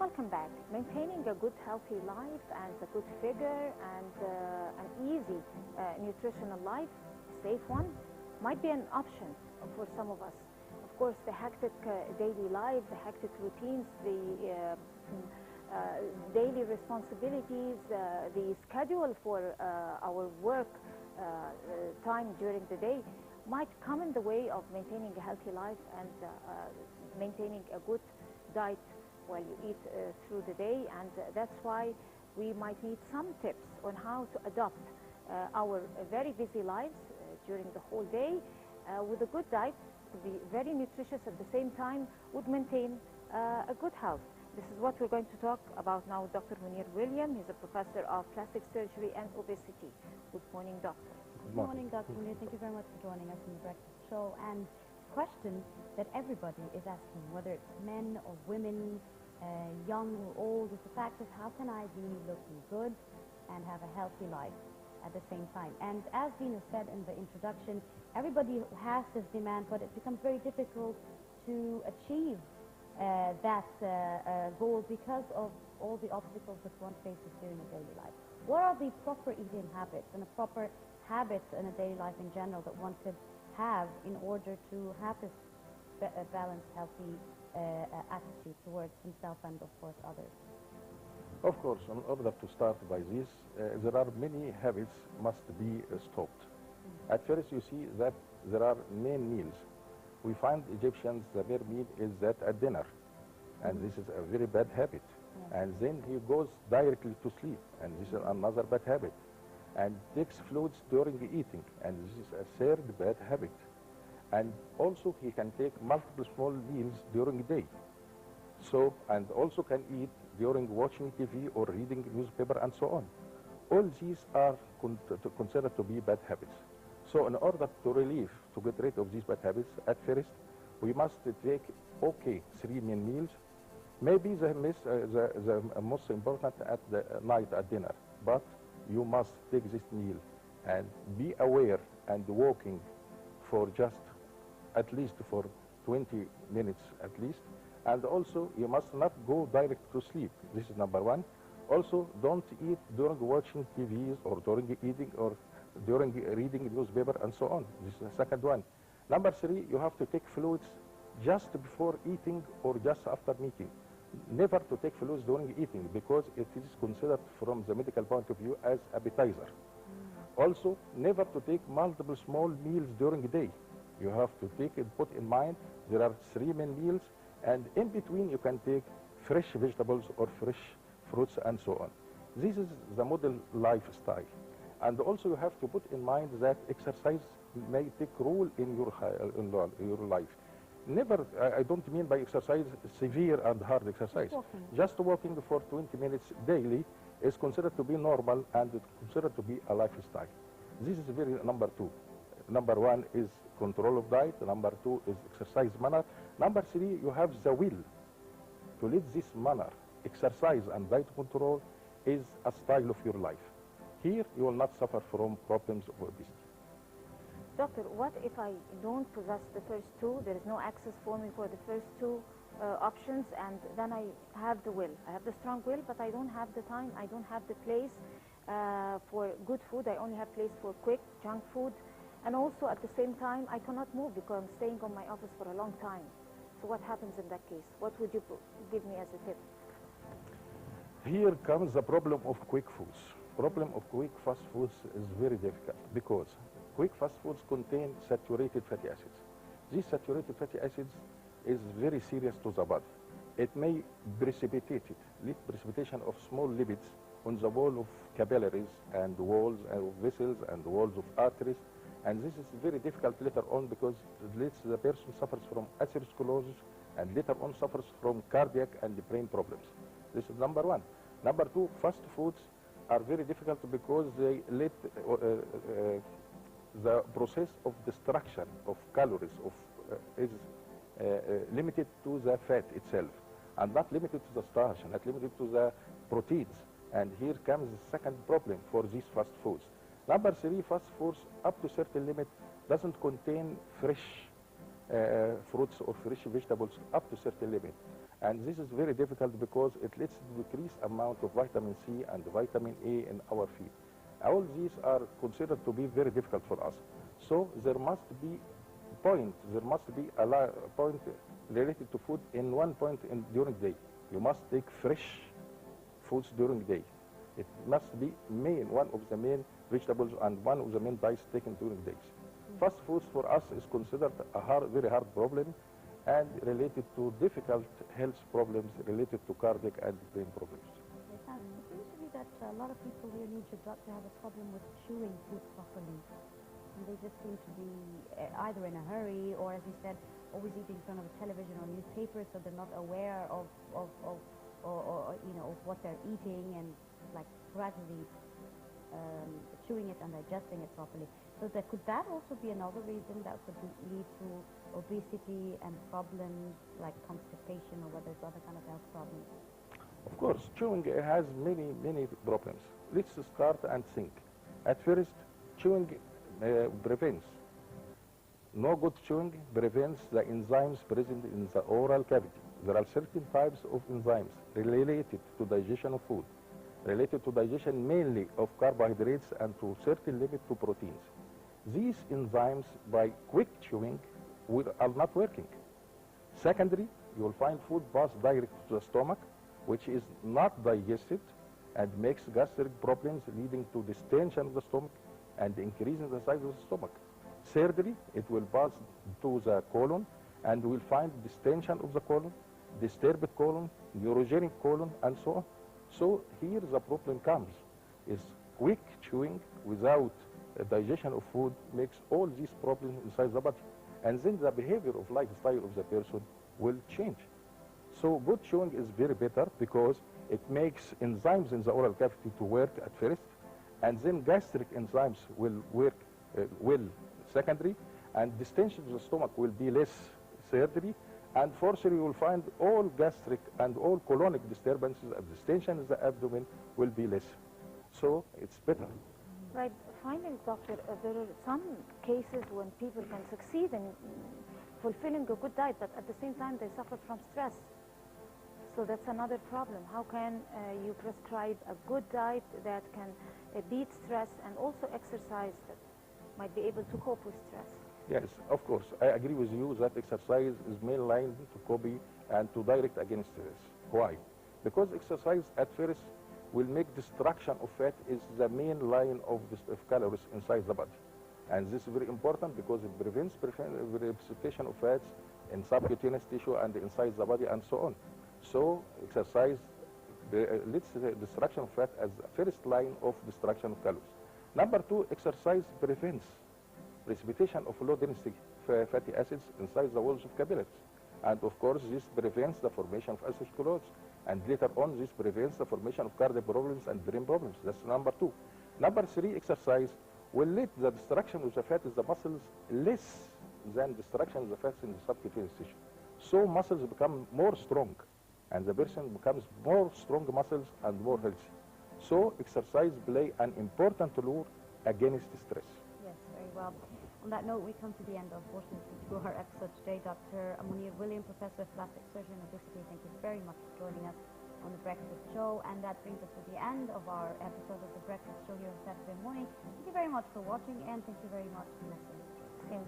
Welcome back. Maintaining a good healthy life and a good figure and an easy nutritional life, safe one, might be an option for some of us. Of course, the hectic daily life, the hectic routines, the daily responsibilities, the schedule for our work time during the day might come in the way of maintaining a healthy life and maintaining a good diet while you eat through the day, and that's why we might need some tips on how to adopt our very busy lives during the whole day with a good diet to be very nutritious at the same time would maintain a good health. This is what we're going to talk about now with Dr. Mounir William. He's a professor of plastic surgery and obesity. Good morning, doctor. Good morning, Dr. Mounir. Thank you very much for joining us in the breakfast show. And question that everybody is asking, whether it's men or women, young or old, is the fact of how can I be looking good and have a healthy life at the same time? And as Dina said in the introduction, everybody has this demand, but it becomes very difficult to achieve that goal because of all the obstacles that one faces during a daily life. What are the proper eating habits and the proper habits in a daily life in general that one could have in order to have this balanced, healthy attitude towards himself and, of course, others? Of course, in order to start by this, there are many habits must be stopped. At first, you see that there are main meals. We find Egyptians, the main meal is that at dinner, and this is a very bad habit. And then he goes directly to sleep, and this is another bad habit. And takes fluids during eating, and this is a third bad habit. And also he can take multiple small meals during the day. So, and also can eat during watching TV or reading newspaper and so on. All these are considered to be bad habits. So in order to get rid of these bad habits, at first we must take, okay, 3 main meals. Maybe the most important at the night at dinner, but you must take this meal and be aware and walking for just at least for 20 minutes at least. And also you must not go direct to sleep. This is number 1. Also, don't eat during watching TVs or during eating or during reading newspaper and so on. This is the second one. Number 3, you have to take fluids just before eating or just after eating. Never to take fluids during eating because it is considered from the medical point of view as appetizer. Also, never to take multiple small meals during the day. You have to take and put in mind there are 3 main meals, and in between you can take fresh vegetables or fresh fruits and so on. This is the model lifestyle. And also you have to put in mind that exercise may take role in your life. Never, I don't mean by exercise severe and hard exercise. Just walking for 20 minutes daily is considered to be normal and considered to be a lifestyle. This is very number 2. Number 1 is control of diet. Number 2 is exercise manner. Number 3, you have the will to lead this manner. Exercise and diet control is a style of your life. Here, you will not suffer from problems of obesity. Doctor, what if I don't possess the first 2? There is no access for me for the first 2 options, and then I have the will. I have the strong will, but I don't have the time. I don't have the place for good food. I only have place for quick junk food. And also at the same time, I cannot move because I'm staying on my office for a long time. So what happens in that case? What would you give me as a tip? Here comes the problem of quick foods. Problem of quick fast foods is very difficult because quick fast foods contain saturated fatty acids. These saturated fatty acids is very serious to the body. It may precipitate it, lead precipitation of small lipids on the wall of capillaries and walls of vessels and walls of arteries. And this is very difficult later on because the person suffers from atherosclerosis and later on suffers from cardiac and brain problems. This is number 1. Number 2, fast foods are very difficult because they let the process of destruction of calories is limited to the fat itself and not limited to the starch and not limited to the proteins. And here comes the second problem for these fast foods. Number 3, fast foods up to certain limit doesn't contain fresh fruits or fresh vegetables up to certain limit. And this is very difficult because it leads to decrease amount of vitamin C and vitamin A in our feed. All these are considered to be very difficult for us. So there must be a point related to food in one point during the day. You must take fresh foods during the day. It must be one of the main vegetables and one of the main diets taken during the days. Fast foods for us is considered a very hard problem and related to difficult health problems related to cardiac and brain problems. Yes, now, it seems to be that a lot of people here in Egypt have a problem with chewing food properly. And they just seem to be either in a hurry or, as you said, always eating in front of a television or newspaper, so they're not aware of what they're eating and like gradually chewing it and digesting it properly. So could that also be another reason that could lead to obesity and problems like constipation or whether it's other kind of health problems? Of course, chewing has many problems. Let's start and think. At first, chewing prevents. No good chewing prevents the enzymes present in the oral cavity. There are certain types of enzymes related to digestion of food, related to digestion mainly of carbohydrates and to certain limit to proteins. These enzymes, by quick chewing, are not working. Secondly, you will find food pass direct to the stomach, which is not digested and makes gastric problems leading to distension of the stomach and increasing the size of the stomach. Thirdly, it will pass to the colon and we will find distension of the colon, disturbed colon, neurogenic colon, and so on. So here the problem comes, is quick chewing without digestion of food makes all these problems inside the body. And then the behavior of lifestyle of the person will change. So good chewing is very better because it makes enzymes in the oral cavity to work at first, and then gastric enzymes will work secondary, and distension of the stomach will be less thirdly, and fourthly you will find all gastric and all colonic disturbances and distension in the abdomen will be less. So it's better. Right. Finally, doctor, there are some cases when people can succeed in fulfilling a good diet, but at the same time they suffer from stress. So that's another problem. How can you prescribe a good diet that can beat stress and also exercise that might be able to cope with stress? Yes, of course. I agree with you that exercise is main line to copy and to direct against stress. Why? Because exercise at first will make destruction of fat is the main line of calories inside the body. And this is very important because it prevents precipitation of fats in subcutaneous tissue and inside the body and so on. So exercise leads to the destruction of fat as the first line of destruction of calories. Number two, exercise prevents precipitation of low density fatty acids inside the walls of capillaries. And of course, this prevents the formation of atherosclerosis. And later on, this prevents the formation of cardiac problems and brain problems. That's number two. Number three, exercise will lead the destruction of the fat in the muscles less than destruction of the fats in the subcutaneous tissue. So muscles become more strong, and the person becomes more strong muscles and more healthy. So exercise play an important role against stress. Yes, very well. On that note, we come to the end, unfortunately, to our episode today. Dr. Mounir وليم, Professor of Plastic Surgery and Obesity, thank you very much for joining us on The Breakfast Show. And that brings us to the end of our episode of The Breakfast Show here on Saturday morning. Thank you very much for watching, and thank you very much for listening. Same.